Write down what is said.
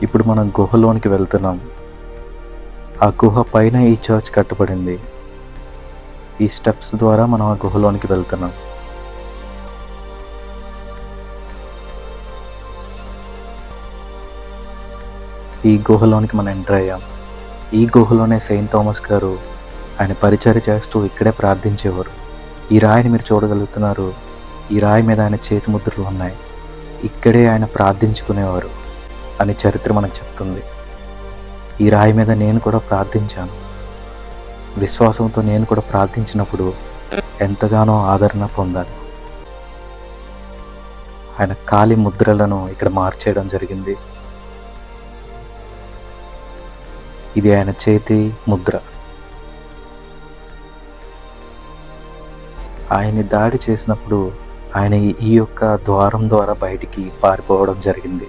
ఇప్పుడు మనం గుహలోనికి వెళ్తున్నాం. ఆ గుహ పైన ఈ చర్చ్ కట్టబడింది. ఈ స్టెప్స్ ద్వారా మనం ఆ గుహలోనికి వెళ్తున్నాం. ఈ గుహలోనికి మనం ఎంటర్ అయ్యాం. ఈ గుహలోనే సెయింట్ థామస్ గారు ఆయన పరిచర్య చేస్తూ ఇక్కడే ప్రార్థించేవారు. ఈ రాయిని మీరు చూడగలుగుతున్నారు. ఈ రాయి మీద ఆయన చేతి ముద్రలు ఉన్నాయి. ఇక్కడే ఆయన ప్రార్థించుకునేవారు అని చరిత్ర మనకు చెప్తుంది. ఈ రాయి మీద నేను కూడా ప్రార్థించాను. విశ్వాసంతో నేను కూడా ప్రార్థించినప్పుడు ఎంతగానో ఆదరణ పొందాను. ఆయన కాలి ముద్రలను ఇక్కడ మార్చేయడం జరిగింది. ఇది ఆయన చేతి ముద్ర. ఆయన్ని దాడి చేసినప్పుడు ఆయన ఈ యొక్క ద్వారం ద్వారా బయటికి పారిపోవడం జరిగింది.